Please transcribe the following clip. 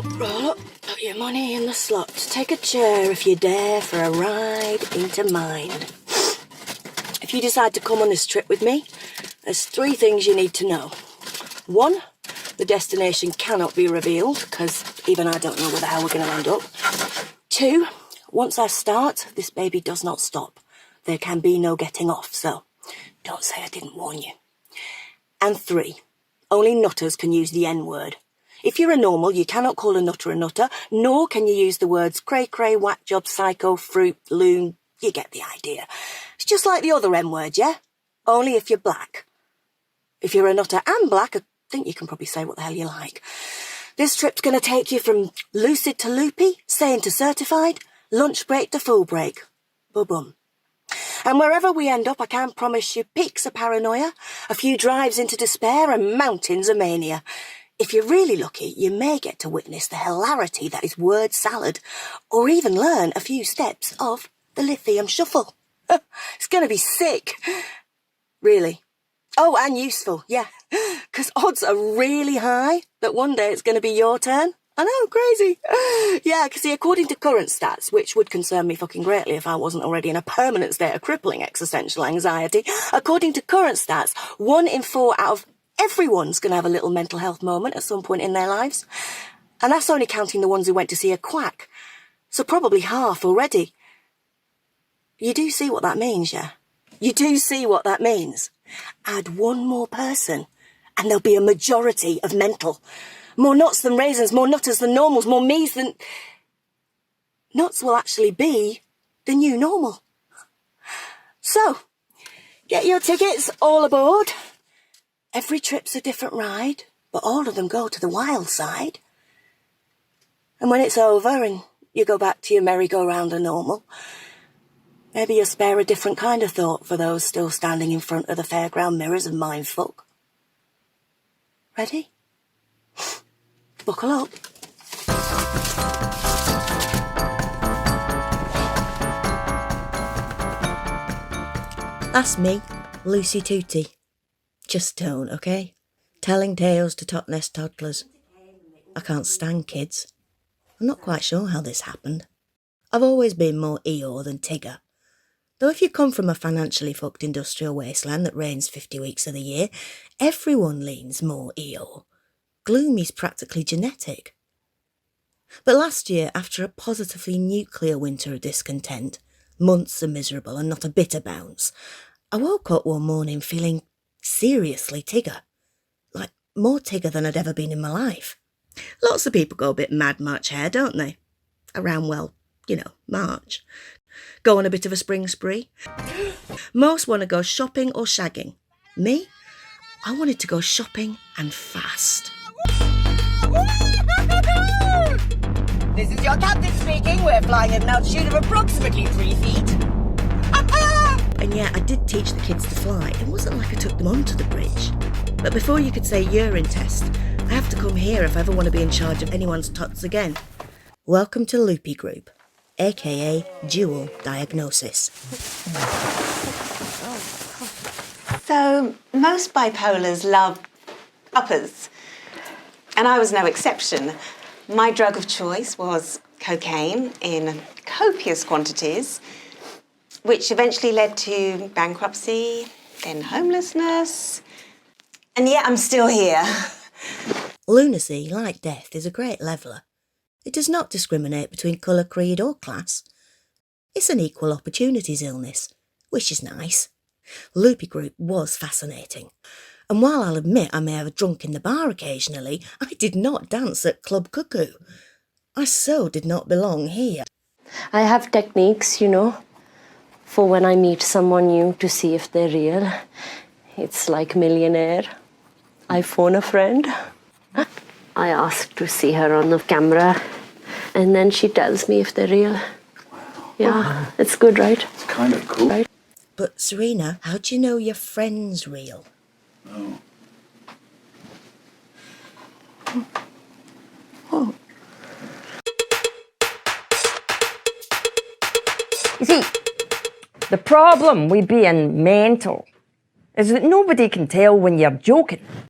roll up, put your money in the slots. Take a chair if you dare for a ride into mind. If you decide to come on this trip with me, there's 3 things you need to know. 1, the destination cannot be revealed, because even I don't know where the hell we're going to end up. 2, once I start, this baby does not stop. There can be no getting off, so don't say I didn't warn you. And 3, only nutters can use the N-word. If you're a normal, you cannot call a nutter a nutter, nor can you use the words cray-cray, whack job, psycho, fruit, loon. You get the idea. It's just like the other N-word, yeah? Only if you're black. If you're a nutter and black, I think you can probably say what the hell you like. This trip's going to take you from lucid to loopy, sane to certified, lunch break to full break. Boom. And wherever we end up, I can promise you peaks of paranoia, a few drives into despair and mountains of mania. If you're really lucky, you may get to witness the hilarity that is word salad, or even learn a few steps of the lithium shuffle. It's going to be sick. Really. Oh, and useful, yeah. Because odds are really high that one day it's going to be your turn. I know, crazy. Yeah, because see, according to current stats, which would concern me fucking greatly if I wasn't already in a permanent state of crippling existential anxiety, according to current stats, 1 in 4 out of everyone's going to have a little mental health moment at some point in their lives. And that's only counting the ones who went to see a quack. So probably half already. You do see what that means, yeah? You do see what that means. Add 1 more person, and there'll be a majority of mental. More nuts than raisins, more nutters than normals, more me's than... Nuts will actually be the new normal. So, get your tickets, all aboard. Every trip's a different ride, but all of them go to the wild side. And when it's over and you go back to your merry-go-round of normal, maybe you'll spare a different kind of thought for those still standing in front of the fairground mirrors of mindfuck. Ready? Buckle up. That's me, Lucy Tooty. Just don't, okay? Telling tales to top-nest toddlers. I can't stand kids. I'm not quite sure how this happened. I've always been more Eeyore than Tigger. Though if you come from a financially fucked industrial wasteland that rains 50 weeks of the year, everyone leans more Eeyore. Gloomy's practically genetic. But last year, after a positively nuclear winter of discontent, months of miserable and not a bit of bounce, I woke up one morning feeling seriously Tigger. Like, more Tigger than I'd ever been in my life. Lots of people go a bit mad March hare, don't they? Around, well, you know, March. Go on a bit of a spring spree. Most want to go shopping or shagging. Me? I wanted to go shopping and fast. This is your captain speaking. We're flying at an altitude of approximately 3 feet. And yeah, I did teach the kids to fly. It wasn't like I took them onto the bridge. But before you could say urine test, I have to come here if I ever want to be in charge of anyone's tots again. Welcome to Loopy Group, aka Dual Diagnosis. So, most bipolars love uppers, and I was no exception. My drug of choice was cocaine in copious quantities, which eventually led to bankruptcy, then homelessness, and yet I'm still here. Lunacy, like death, is a great leveller. It does not discriminate between colour, creed or class. It's an equal opportunities illness, which is nice. Loopy Group was fascinating. And while I'll admit I may have drunk in the bar occasionally, I did not dance at Club Cuckoo. I so did not belong here. I have techniques, you know, for when I meet someone new to see if they're real. It's like Millionaire. I phone a friend. I ask to see her on the camera, and then she tells me if they're real. Yeah, it's good, right? It's kind of cool. Right? But Serena, how do you know your friend's real? Oh. Oh. You see, the problem with being mental is that nobody can tell when you're joking.